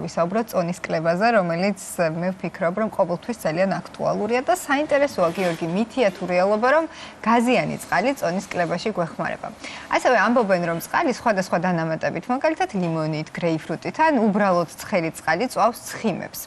ვისაუბროთ წონის კლებაზე, რომელიც მე ვფიქრობ, რომ ყოველთვის ძალიან აქტუალურია და საინტერესოა, გიორგი, მითია თუ რეალობა, რომ გაზიანი წყალი წონის კლებაში გვეხმარება. ასევე ამბობენ, რომ წყალი სხვადასხვა დანამატებით, მაგალითად ლიმონით, გრეიფრუტით ან უბრალოდ ცხელი წყალი წვავს ცხიმებს.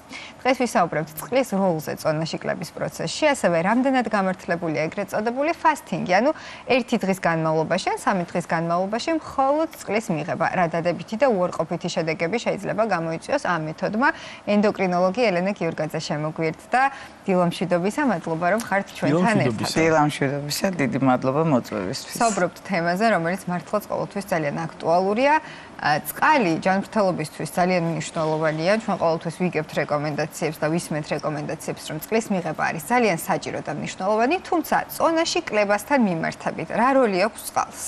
დღეს ვისაუბრებთ წყლის როლზე წონაში კლების პროცესში, ასევე რამდენად გამართლებულია ეგრეთ წოდებული ფასტინგი, ანუ 1 დღის განმავლობაში ან 3 დღის განმავლობაში მხოლოდ წყლის მიღება. რა დადებითი და უარყოფითი შედეგები შეიძლება გამოიწვიოს ამ მეთოდმა. ენდოკრინოლოგი ელენე გიორგაძე შემოგვიერთდა. დილამშვიდობისა, მადლობა რომ ხართ ჩვენთან ერთად. დილამშვიდობისა, დიდი მადლობა მოწვევისთვის. საუბრობთ თემაზე, რომელიც მართლაც ყოველთვის ძალიან აქტუალურია. წყალი ჯანმრთელობისთვის ძალიან მნიშვნელოვანია. ჩვენ ყოველთვის ვიგებთ რეკომენდაციებს და ვისმენთ რეკომენდაციებს, რომ წყლის მიღება არის ძალიან საჭირო და მნიშვნელოვანი, თუმცა წონაში კლებასთან მიმართებით რა როლი აქვს წყალს?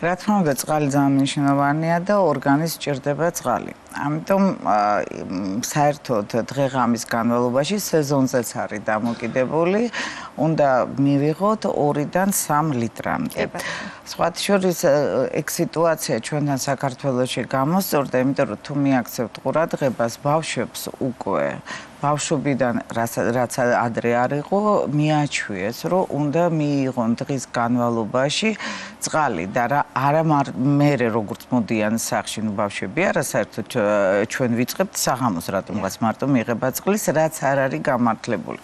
რა თქმა უნდა, წყალი ძალიან მნიშვნელოვანია და ორგანიზმს სჭირდება წყალი. ამიტომ საერთოდ დღე-ღამის განმავლობაში სეზონზეც არის დამოკიდებული, უნდა მივიღოთ 2-დან 3 ლიტრამდე. სხვათა შორის ეგ სიტუაცია ჩვენთან საქართველოში გამოსწორდა, იმიტომ რომ თუ მიაქცევთ ყურადღებას, ბავშვებს უკვე ბავშვობიდან რაც ადრე არ იყო, მიაჩვიეს, რომ უნდა მიიღონ დღის განმავლობაში წყალი და არა მერე როგორც მოდიან სახლში, ნუ ბავშვები არა საერთოდ ჩვენ ვიწყებთ საღამოს რატომღაც მარტო მიიღება წყლის, რაც არ არის გამართლებული.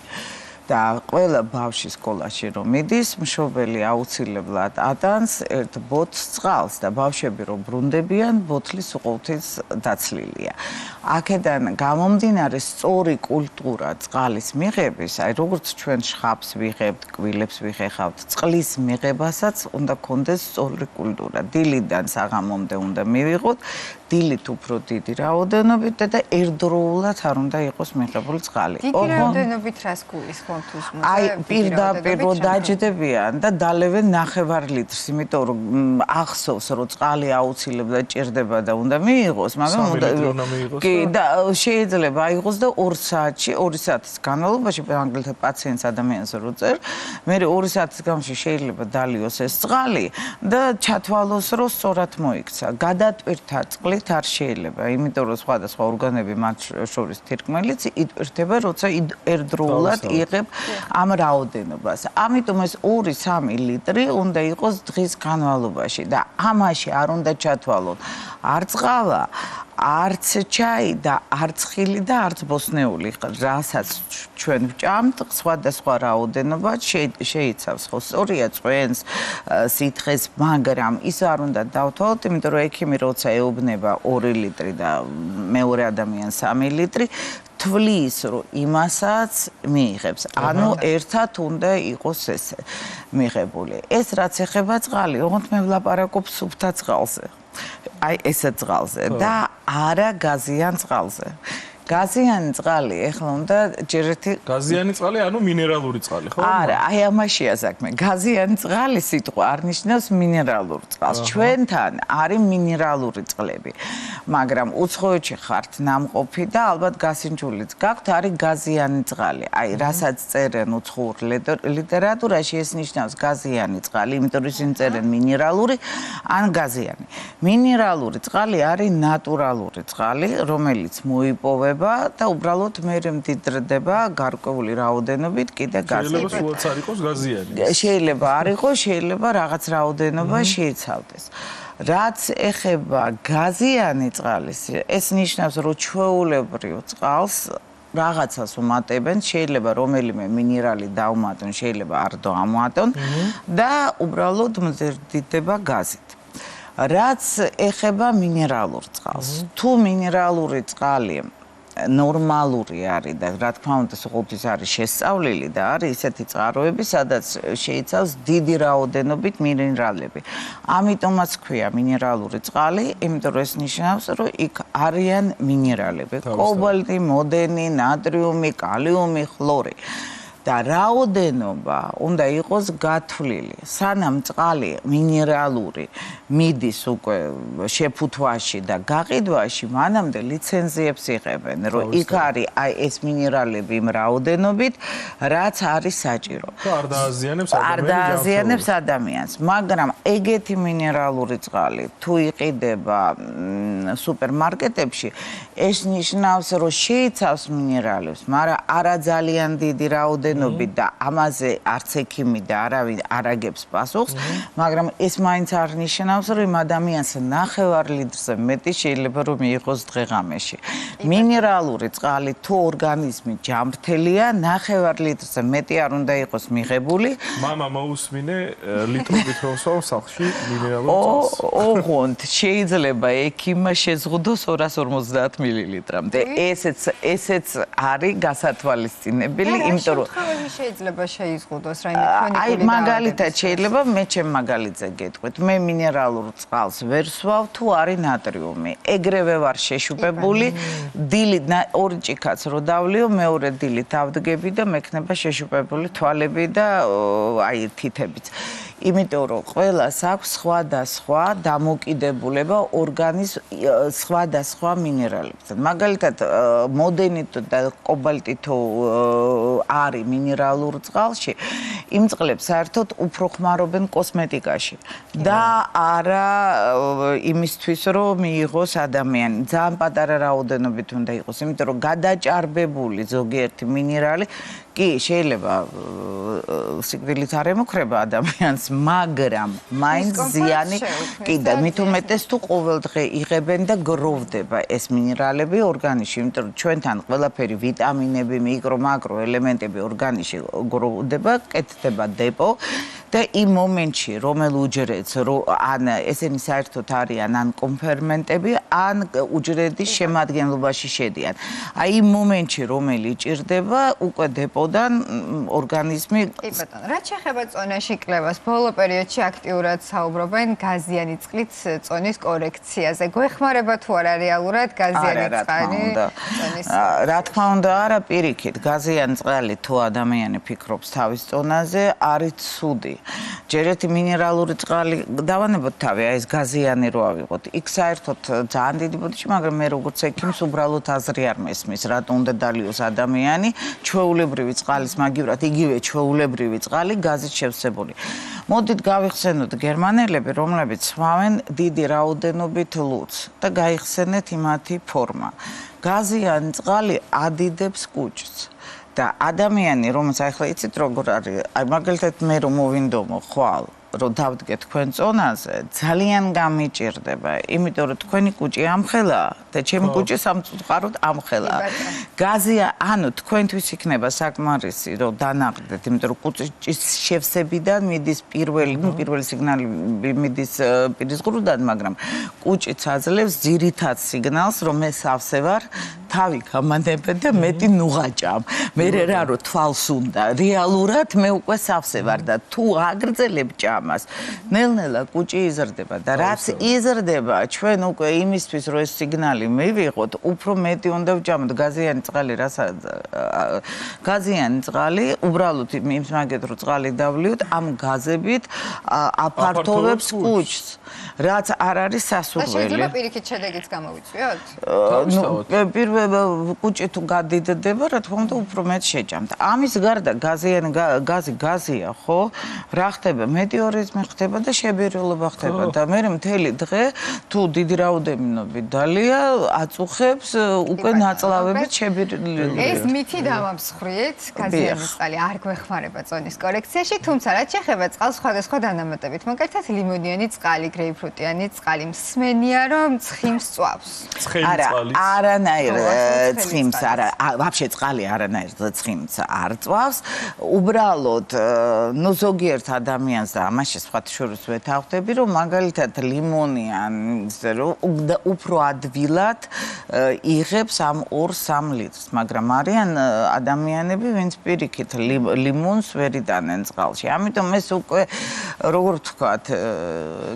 და ყველა ბავშვი სკოლაში რომ მიდის, მშობელი აუცილებლად ატანს ერთ ბოთლს წყალს და ბავშვები რომ ბრუნდებიან, ბოთლის ყოველთვის დაცლილია. აქედან გამომდინარე სწორი კულტურა წყალის მიღების, აი როგორც ჩვენ შხაპს ვიღებთ, კბილებს ვიხეხავთ, წყლის მიღებასაც უნდა გქონდეს სწორი კულტურა. დილიდან საღამომდე უნდა მივიღოთ, დილით უფრო დიდი რაოდენობით და ერთდროულად არ უნდა იყოს მიღებული წყალი. დიდი რაოდენობით რას გულისხმობთ? აი პირდაპირ რომ დაჯდებიან და დალევენ 9 litrს, იმიტომ რომ ახსოვს რომ წყალი აუცილებლად ჭირდება და უნდა მიიღოს, მაგრამ კი და შეიძლება აიღოს და 2 საათში, 2 საათის განმავლობაში მაგალითად პაციენტს ადამიანს რო წერ, მე 2 საათის განმავლობაში შეიძლება დალიოს ეს წყალი და ჩათვალოს რომ სწორად მოიქცა. გადატვირთა წყლით არ შეიძლება, იმიტომ რომ სხვადასხვა ორგანები მათ შორის თირკმელიც იტვირთება, როცა ერთდროულად იღებ ამ რაოდენობას. ამიტომ ეს 2-3 ლიტრი უნდა იყოს დღის განმავლობაში და ამაში არ უნდა ჩათვალოთ არ წყალა, არც ჩაი და არც ხილი და არც ბოსნეული, რასაც ჩვენ ვჭამთ, სხვადასხვა რაოდენობა შეიცავს. ხო, სწორია წვენს, სითხეს, მაგრამ ის არ უნდა დავთვალოთ, იმიტომ რომ ექიმი როცა ეუბნება 2 ლიტრი და მეორე ადამიანს 3 ლიტრი, თვლის რომ იმასაც მიიღებს. ანუ ერთად უნდა იყოს ეს მიღებული. ეს რაც ეხება წყალი, ოღონდ მე ვლაპარაკობ სუფთა წყალზე. აი ესა წყალზე და არა გაზიან წყალზე. გაზიანი წყალი ეხლა უნდა ჯერ ერთი გაზიანი წყალი, ანუ მინერალური წყალი, ხო? არა, აი ამაშია საქმე. გაზიანი წყალი სიტყვა არ ნიშნავს მინერალურ წყალს. ჩვენთან არის მინერალური წყლები. მაგრამ უცხოეთში ხართ ნამყოფი და ალბათ გასინჯულიც გაქვთ, არის გაზიანი წყალი. აი, რასაც წერენ უცხოურ ლიტერატურაში, ეს ნიშნავს გაზიანი წყალი, იმიტომ რომ ისინი წერენ მინერალური ან გაზიანი. მინერალური წყალი არის ნატურალური წყალი, რომელიც მოიპოვება და უბრალოდ მერე მდიდრდება გარკვეული რაოდენობით კიდე გაზებით. შეიძლება სულაც არ იყოს გაზიანი. შეიძლება არ იყოს, შეიძლება რაღაც რაოდენობა შეიცავდეს. რაც ეხება გაზიანი წყალის, ეს ნიშნავს, რომ ჩვეულებრივ წყალს რაღაცას უმატებენ, შეიძლება რომელიმე მინერალი დაუმატონ, შეიძლება არ დაამატონ და უბრალოდ მზრდიდება გაზით. რაც ეხება მინერალურ წყალს, თუ მინერალური წყალი ნორმალური არის და რა თქმა უნდა ყოველთვის არის შესწავლილი და არის ისეთი წყაროები, სადაც შეიცავს დიდი რაოდენობით მინერალები. ამიტომაც ქვია მინერალური წყალი, იმიტომ რომ ეს ნიშნავს, რომ იქ არიან მინერალები: კობალტი, მოდენი, ნატრიუმი, კალიუმი, ხლორი. და რაოდენობა უნდა იყოს გათვლილი. სანამ წყალი მინერალური მიდის უკვე შეფუთვაში და გაყიდვაში, მანამდე ლიცენზიებს იღებენ, რომ იქ არის აი ეს მინერალები იმ რაოდენობით, რაც არის საჭირო. არ დააზიანებს ადამიანს, მაგრამ ეგეთი მინერალური წყალი თუ იყიდება სუპერმარკეტებში, ეს ნიშნავს, რომ შეიცავს მინერალებს, მაგრამ არა ძალიან დიდი რაოდენობით და ამაზე არც ექიმი და არავინ არ აგებს პასუხს, მაგრამ ეს მაინც არ ნიშნავს, რომ იმ ადამიანს 9 ლიტრზე მეტი შეიძლება რომ მიიღოს დღე-ღამეში. მინერალური წყალი თუ ორგანიზმი ჯანმრთელია, 9 ლიტრზე მეტი არ უნდა იყოს მიღებული. მამა მოусმინე ლიტრობით როსვავს სახლში მინერალურ წყალს. ოღონდ შეიძლება ექიმმა შეზღუდოს 250 მილilitrამდე. ესეც არის გასათვალისწინებელი, იმიტომ რომ შეიძლება შეიზღუდოს რაიმე თქვენი აი მაგალითად შეიძლება მე ჩემ მაგალითზე გეტყვით. მე მინერალურ წყალს ვერ სვავ თუ არის ნატრიუმი. ეგრევე ვარ შეშუპებული. დილით ორი ჭიქაც რო დავლიო, მეორე დილით ავდგები და მექნება შეშუპებული თვალები და აი თითებიც. იმიტომ რომ ყველას აქვს სხვადასხვა დამოკიდებულება ორგანიზმის სხვადასხვა მინერალებთან. მაგალითად, მოდენიტო და კობალტიტო არის მინერალურ წყალში, იმ წყლებს საერთოდ უფრო ხმარობენ კოსმეტიკაში და არა იმისთვის, რომ მიიღოს ადამიანი. ძალიან პატარა რაოდენობით უნდა იყოს, იმიტომ რომ გადაჭარბებული ზოგიერთი მინერალი კი შეიძლება სიკვდილით არ ემუქრება ადამიანს, მაგრამ მაინც ზიანი კი და მით უმეტეს თუ ყოველდღე იღებენ და გროვდება ეს მინერალები ორგანიზმში, იმიტომ რომ ჩვენთან ყველაფერი ვიტამინები, მიკრო, მაკრო ელემენტები ორგანიზმში გროვდება, კეთდება დეპო და იმ მომენტში რომელ უჯრედს ან ესენი საერთოდ არიან ან კონფერმენტები, ან უჯრედის შემადგენლობაში შედიან. აი იმ მომენტში რომელი ჭირდება, უკვე დეპოდან ორგანიზმი კი ბატონო, რაც შეეხება წონაში კლევას, ბოლო პერიოდში აქტიურად საუბრობენ გაზიანი წყლით წონის კორექციაზე. გვეხმარება თუ არა რეალურად გაზიანი წყალი? რა თქმა უნდა, არა პირიქით. გაზიანი წყალი თუ ადამიანი ფიქრობს თავის წონაზე, არის ცუდი. ჯერ ერთი მინერალური წყალი დავანებოთ თავი, აი ეს გაზიანი რო ავიღოთ. იქ საერთოდ ძალიან დიდი ბოდიში, მაგრამ მე როგორც ექიმს უბრალოდ აზრი არ მესმის, რატო უნდა დალიოს ადამიანი ჩვეულებრივი წყალის მაგივრად, იგივე ჩვეულებრივი წყალი გაზით შევსებული. მოდით გავიხსენოთ გერმანელები, რომლებიც სვავენ დიდი რაოდენობით ლუდს და გაიხსენეთ იმათი ფორმა. გაზიანი წყალი ადიდებს კუჭს. და ადამიანი, რომელსაც ახლა იცით როგორ არის, აი მაგალითად მე რომ მოვინდომო ხვალ, რომ დავდგე თქვენ წონაზე, ძალიან გამიჭირდება, იმიტომ რომ თქვენი კუჭი ამხელა და ჩემი კუჭი სამწუხაროდ ამხელა. გაზია, ანუ თქვენთვის იქნება საკმარისი, რომ დანაყდეთ, იმიტომ რომ კუჭის შევსებიდან მიდის პირველი სიგნალი მიდის პირის ღრუდად, მაგრამ კუჭიც აძლევს ძირითად სიგნალს, რომ მე სავსე ვარ, თავი გამანებენ და მეტი ნუღაჭამ. მე რა რო თვალს უნდა, რეალურად მე უკვე სავსე ვარ და თუ აგრძელებ ჭამას, ნელ-ნელა კუჭი იზრდება და რაც იზრდება, ჩვენ უკვე იმისთვის რომ ეს სიგნალი მივიღოთ, უფრო მეტი უნდა ვჭამოთ გაზიანი წყალი, გაზიანი წყალი, უბრალოდ იმის მაგეთ რო წყალი დავლიოთ, ამ გაზებით აფართოვებს კუჭს, რაც არ არის სასურველი. შეიძლება პირიქით შედეგიც გამოვიწვიოთ? კუჭი თუ გადიდდება, რა თქმა უნდა, უფრო მეტ შეჭამთ. ამის გარდა გაზია, ხო? რა ხდება? მეტეორიზმი ხდება და შებირილობა ხდება და მე მთელი დღე თუ დიდი რაოდენობით დალია აწუხებს უკვე ნაწლავებით შებირილობა. ეს მითი დავამსხვრიეთ, გაზიანი წყალი არ გვეხმარება წონის კორექციაში, თუმცა რაც შეეხება წყალს სხვადასხვა დანამატებით, მაგალითად ლიმონიანი წყალი, გრეიპფრუტიანი წყალი, მსმენია რომ ცხიმს წვავს. არანაირ ცხიმს ვაფშე წყალი არანაირ ცხიმს არ წვავს. უბრალოდ ნუ ზოგიერთ ადამიანს და ამაში სხვა შორის ვეთანხმდები, რომ მაგალითად ლიმონიანს რომ უფრო ადვილად იღებს ამ 2-3 ლიტრს, მაგრამ არიან ადამიანები, ვინც პირიქით ლიმონს ვერ იტანენ წყალში. ამიტომ ეს უკვე როგორ ვთქვათ,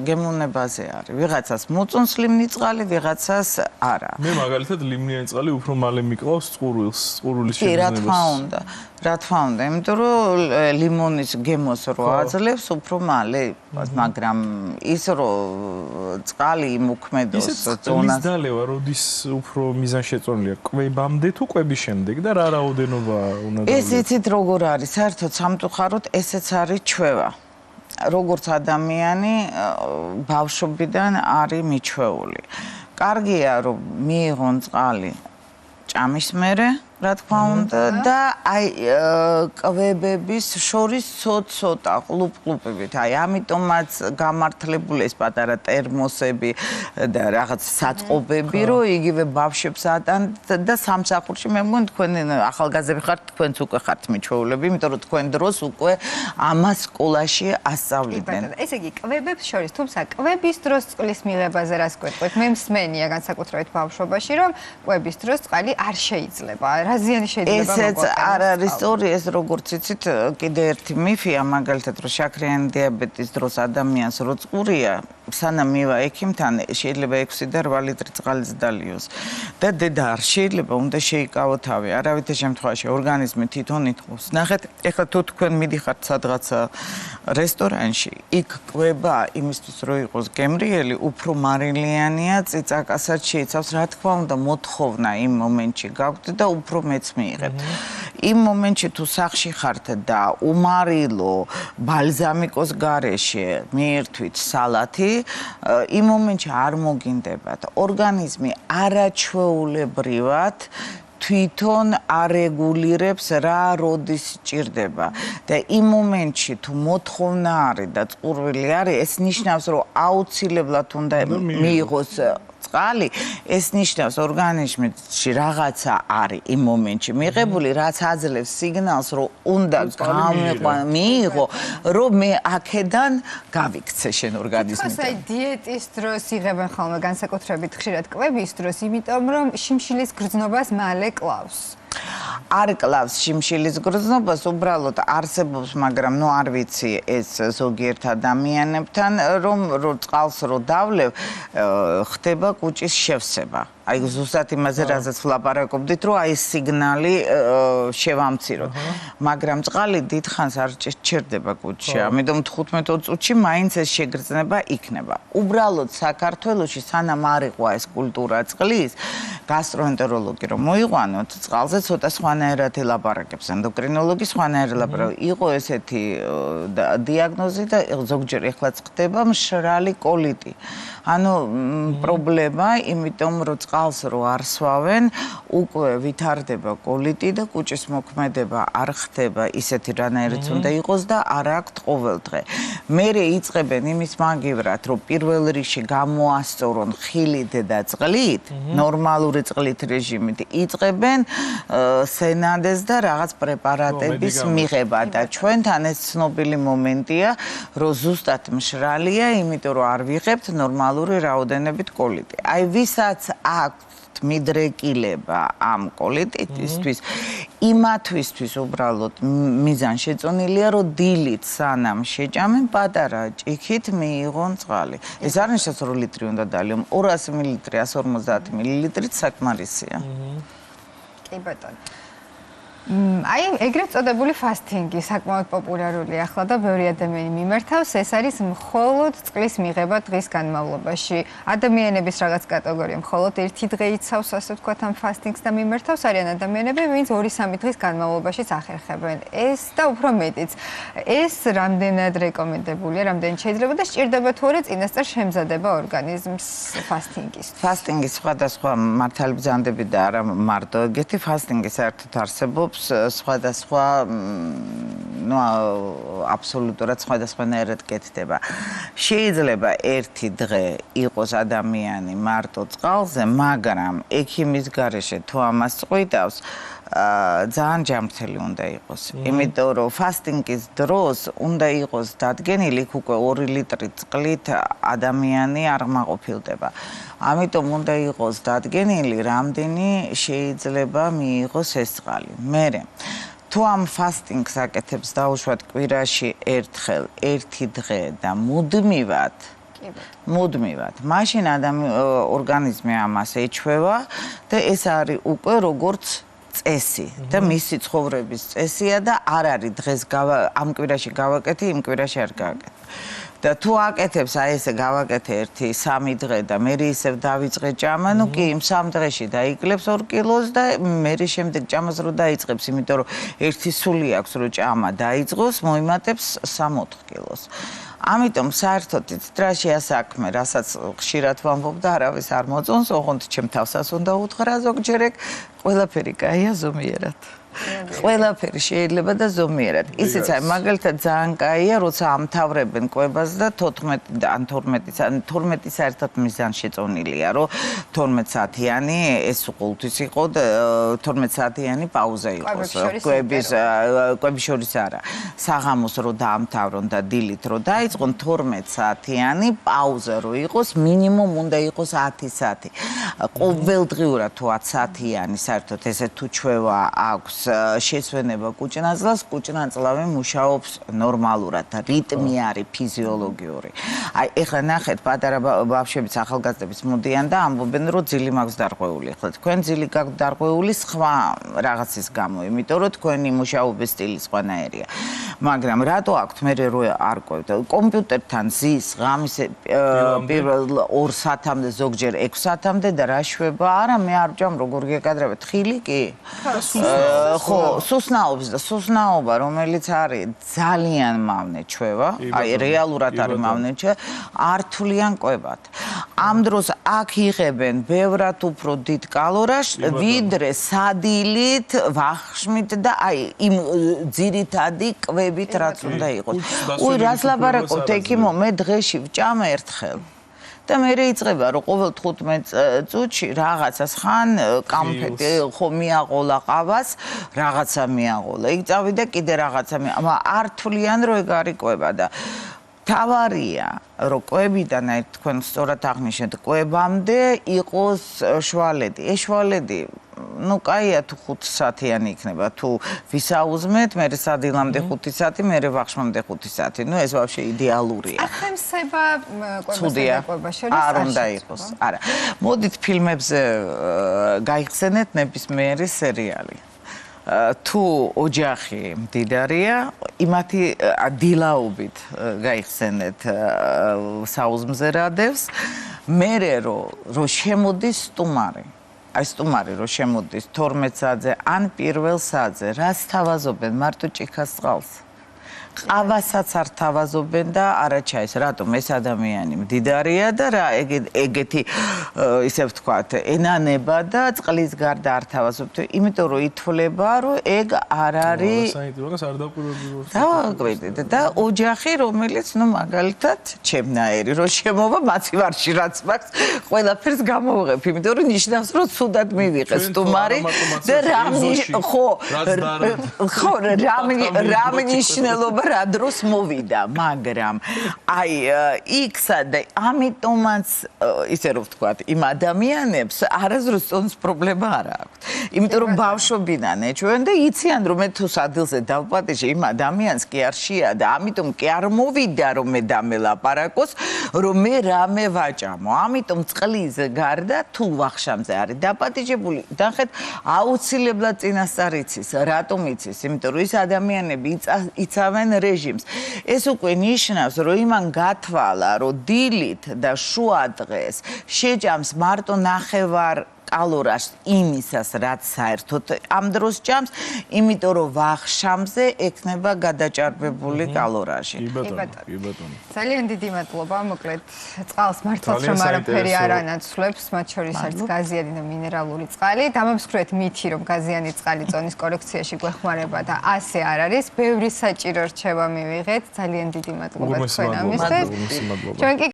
გემოვნებაზე არის. ვიღაცას მოწონს ლიმნი წყალი, ვიღაცას არა. მე მაგალითად ლიმნიანი წყალი უფრო მალე მიკლავს წყურვილს, წყურვილის კი, რა თქმა უნდა. რა თქმა უნდა, იმიტომ რომ ლიმონის გემოს რო აძლევს უფრო მალე, მაგრამ ის რომ წყალი იმოქმედოს ზონას დალევა, როდის უფრო მიზანშეწონილია, კვებამდე თუ კვების შემდეგ და რა რაოდენობა უნდა დავლიოთ? ეს იცით როგორ არის, საერთოდ სამწუხაროდ ესეც არის ჩვევა. როგორც ადამიანი ბავშვობიდან არის მიჩვეული. კარგია რომ მიიღონ წყალი ჭამის მერე, რა თქმა უნდა და აი კვებების შორის ცოტ-ცოტა ყლუპ-ყლუპებით. აი ამიტომაც გამართლებული ეს პატარა თერმოსები და რაღაც საწყობები, რომ იგივე ბავშვებს ატანთ და სამსახურში მე მგონი თქვენ ახალგაზრდები ხართ, თქვენც უკვე ხართ მიჩვეულები, იმიტომ რომ თქვენ დროს უკვე ამას სკოლაში ასწავლიდნენ. ესე იგი, კვებებს შორის, თუმცა კვების დროს წყლის მიღებაზე რას გვეტყვით? მე მსმენია განსაკუთრებით ბავშვობაში, რომ კვების დროს წყალი არ შეიძლება. რა ზიანი შეიძლება მოგვაყენოს? ესეც არ არის სწორი, ეს როგორც იცით, კიდე ერთი მიფია, მაგალითად, რომ შაქრიანი დიაბეტის დროს ადამიანს რო წყურია, სანამ მივა ექიმთან, შეიძლება 6 და 8 ლიტრი წყალიც დალიოს. და დედა არ შეიძლება, უნდა შეიკავო თავი. არავითარ შემთხვევაში ორგანიზმი თვითონ ითხოვს. ნახეთ, ეხლა თუ თქვენ მიდიხართ სადღაცა რესტორანში, იქ კვება იმისთვის რომ იყოს გემრიელი, უფრო მარილიანია, წიწაკასაც შეიცავს, რა თქმა უნდა, მოთხოვნა იმ მომენტში გაქვთ და უფრო მეც მიიღებთ. იმ მომენტში თუ სახში ხართ და უმარილო ბალზამიკოს გარეშე მიირთვით სალათი, იმ მომენტში არ მოგინდებათ. ორგანიზმი არაჩვეულებრივად თვითონ არეგულირებს რა როდის ჭირდება და იმ მომენტში თუ მოთხოვნა არის და წყურვილი არის, ეს ნიშნავს რომ აუცილებლად უნდა მიიღოს წყალი, ეს ნიშნავს ორგანიზმში რაღაცა არის იმ მომენტში მიღებული, რაც აძლევს სიგნალს, რომ უნდა მიიღო, რომ მე აქედან გავიქცე შენ ორგანიზმიდან. აი დიეტის დროს იღებენ ხოლმე განსაკუთრებით ხშირად კვების დროს, იმიტომ რომ შიმშილის გრძნობას მალე კლავს. არ კლავს შიმშილის გრძნობას, უბრალოდ არსებობს, მაგრამ ნუ არ ვიცი ეს ზოგიერთ ადამიანებთან, რომ წყალს რო დავლევ, ხდება კუჭის შევსება. აი ზუსტად იმაზე რაზეც ვლაპარაკობდით, რომ აი სიგნალი შევამციროთ. მაგრამ წყალი დიდხანს არ ჭირდება კუჭში, ამიტომ 15-20 წუთში მაინც ეს შეგრძნება იქნება. უბრალოდ საქართველოში სანამ არ იყო ეს კულტურა წყლის, გასტროენტეროლოგი რომ მოიყვანოთ, წყალზე ცოტა სხვანაირად ელაპარაკებს, ენდოკრინოლოგი სხვანაირად ელაპარაკებს. იყო ესეთი დიაგნოზი და ზოგჯერ ეხლაც ხდება მშრალი კოლიტი. ანუ პრობლემა, იმიტომ რომ წყალს რო არ სვავენ, უკვე ვითარდება კოლიტი და კუჭის მოქმედება არ ხდება ისეთი რანაირიც უნდა იყოს და არ აქვთ ყოველდღე. მერე იწყებენ იმის მაგივრად, რომ პირველ რიგში გამოასწორონ ხილით და წყლით, ნორმალური წყლით რეჟიმით, იწყებენ სენადეს და რაღაც პრეპარატების მიღება და ჩვენთან ეს ცნობილი მომენტია, რომ ზუსტად მშრალია, იმიტომ რომ არ ვიღებთ ნორმალური რაოდენობით კოლიტი. აი ვისაც აქვთ მიდრეკილება ამ კოლიტისთვის, იმათვისთვის უბრალოდ მიზანშეწონილია, რომ დილით სანამ შეჭამენ, პატარა ჭიქით მიიღონ წყალი. ეს არ ნიშნავს, რომ ლიტრი უნდა დალიო, 200 მილილიტრი, 150 მილilitrით საკმარისია. კი ბატონო. აი ეგრეთ წოდებული ფასტინგი საკმაოდ პოპულარულია ახლა და ბევრი ადამიანი მიმართავს, ეს არის მხოლოდ წყლის მიღება დღის განმავლობაში. ადამიანების რაღაც კატეგორია მხოლოდ ერთი დღე იცავს, ასე ვთქვათ, ამ ფასტინგს და მიმართავს, არიან ადამიანები, ვინც 2-3 დღის განმავლობაში ახერხებენ. ეს და უფრო მეტიც. ეს რამდენად რეკომენდებულია, რამდენად შეიძლება და სჭირდება თუ არა წინასწარ შემზადება ორგანიზმს ფასტინგის. ფასტინგის სხვადასხვა მართალი ბრძანდები და არა მარტო ეგეთი ფასტინგი საერთოდ არსებობს. სხვადასხვა ну აბსოლუტურად სხვადასხვანაირად კეთდება. შეიძლება ერთი დღე იყოს ადამიანი მარტო წყალზე, მაგრამ ექიმის გარეშე თუ ამას წყვიტავს, ძალიან ჯანმრთელი უნდა იყოს. იმიტომ რომ ფასტინგის დროს უნდა იყოს დადგენილი, იქ უკვე 2 ლიტრი წყლით ადამიანი არ მაყოფილდება. ამიტომ უნდა იყოს დადგენილი, რამდენი შეიძლება მიიღოს ეს წყალი. მერე თუ ამ ფასტინგს აკეთებს დაუშვათ კვირაში ერთხელ, ერთი დღე და მუდმივად, მაშინ ორგანიზმი ამას ეჩვევა და ეს არის უკვე როგორც წესი და მისი ცხოვრების წესია და არ არის დღეს ამ კვირაში გავაკეთე, იმ კვირაში არ გავაკეთე. და თუ აკეთებს აი ესე გავაკეთე 1-3 დღე და მე ისევ დავიწყე ჭამა, ნუ კი იმ 3 დღეში დაიკლებს 2 კილოს და მე შემდეგ ჭამას რო დაიწყებს, იმიტომ რომ ერთი სული აქვს რო ჭამა დაიწყოს, მოიმატებს 3-4 კილოს. ამიტომ საერთოდ დრაშია საქმე, რასაც ხშირად ვამბობ და არავის არ მოწონს, ოღონდ ჩემ თავსაც უნდა უთხრა ზოგჯერ ეგ ყველაფერი კაია ზომიერად. ყველაფერი შეიძლება და ზომიერად. ისიც აი მაგალითად ძალიან კაია, როცა ამთავრებენ კვებას და 14 ან 12 საერთოდ მიზანშეწონილია, რომ 12 საათიანი ეს ყოველთვის იყო და 12 საათიანი პაუზა იყოს. კვების შორის არა. საღამოს რო დაამთავრონ და დილით რო დაიწყონ 12 საათიანი პაუზა რო იყოს, მინიმუმ უნდა იყოს 10 საათი. ყოველდღიურად თუ 10 საათიანი საერთოდ ესე თუ ჩვევა აქვს შესვენება კუჭნაძლას, კუჭნაძლავი მუშაობს ნორმალურად და რიტმი არის ფიზიოლოგიური. აი ეხლა ნახეთ, პატარა ბავშვებიც ახალგაზრდებიც მოდიან და ამბობენ, რომ ძილი მაქვს დარღვეული. ეხლა თქვენ ძილი გაქვთ დარღვეული სხვა რაღაცის გამო, იმიტომ რომ თქვენი მუშაობის სტილი სხვანაირია. მაგრამ რატო აქვთ მე რო არ ყვევთ? კომპიუტერთან ზის ღამის პირველ 2 საათამდე, ზოგჯერ 6 საათამდე და რა შვება? არა, მე არ ვჭამ, როგორ გეკადრებთ? ხილი კი? ხო, სუსნაობა, რომელიც არის ძალიან მავნე ჩვევა, აი რეალურად არის მავნე ჩვევა, ართულიან კვებად. ამ დროს აქ იღებენ ბევრად უფრო დიდ კალორიას, ვიდრე სადილით, ვახშმით და აი იმ ძირითადი კვებით რაც უნდა იყოს. უი, რას ლაპარაკობთ, ექიმო, მე დღეში ვჭამ ერთხელ. და მე რეიწყება რომ ყოველ 15 წუთში რაღაცას ხან კამფეტი ხო მიაღოლა ყავას, რაღაცა მიაღოლა. იქ წავიდა კიდე რაღაცა ართულიან რომ ეგ არის კვება და თავარია რომ კვებიდან აი თქვენ სწორად აღნიშნეთ, კვებამდე იყოს შვალედი. ეს შვალედი ну кайя თუ 5 საათიანი იქნება თუ ვისაუზმეთ მე სადილამდე 5 საათი მე ვახშმამდე 5 საათი ну ეს ვაფშე იდეალურია ახემსება კვებასა შორის არ უნდა იყოს არა მოდით ფილმებზე გაიხსენეთ ნებისმიერი სერიალი თუ ოჯახი მდიდარია იმათი დილაობით გაიხსენეთ საუზმზერადევს მერე რო შემოდის სტუმარი აი სტუმარი რო შემოდის 12 საათზე ან პირველ საათზე რას თავაზობენ მარტო ჭიქას წყალს ყავასაც არ თავაზობენ და არაჩაის რატომ ეს ადამიანი მდიდარია და რა ეგეთი ისე ვთქვათ ენანება და წყლის გარდა არ თავაზობთ იმიტომ რომ ითვლება რომ ეგ არ არის საინტერესო არ დაკვირვებულოს დავაკვირდით და ოჯახი რომელიც ნუ მაგალითად ჩემნაირი რო შემოვა მაცივარში რაც მაქვს ყველაფერს გამოვიღებ იმიტომ რომ ნიშნავს რომ ცუდად მივიღე სტუმარი და ხო რა მნიშვნელობა რა დროს მოვიდა, მაგრამ აი იქ სადა ამიტომაც ისე რომ ვთქვათ, იმ ადამიანებს არასდროს წონს პრობლემა არ აქვს. იმიტომ რომ ბავშვობიდან ეჩვენ და იციან რომ მე თუ სადილზე დავპატიჟე იმ ადამიანს კი არ შეადა, ამიტომ კი არ მოვიდა რომ მე დამელაპარაკოს, რომ მე რამე ვაჭამო. ამიტომ წყლის გარდა თუ ვახშამზე არის დაპატიჟებული, ნახეთ აუცილებლად წინასწარ იცის, რატომ იცის? იმიტომ რომ ის ადამიანები იცავენ რეჟიმს. ეს უკვე ნიშნავს, რომ იმან გათვალა, რომ დილით და შუა დღეს შეჭამს მარტო ნახევარ კალორიას იმისას, რაც საერთოდ ამ დროს ჭამს, იმიტომ რომ ვახშამზე ექნება გადაჭარბებული კალორიაჟი. კი ბატონო. ძალიან დიდი მადლობა, მოკლედ წყალს მართლაც რომ არაფერი არ ანაცვლებს, მათ შორის არის გაზიანი და მინერალური წყალი. დამამსხვრეთ მითი, რომ გაზიანი წყალი წონის კორექციაში გვეხმარება და ასე არ არის. ბევრი საჭირო რჩევა მივიღეთ. ძალიან დიდი მადლობა თქვენ ამისთვის. ჩვენ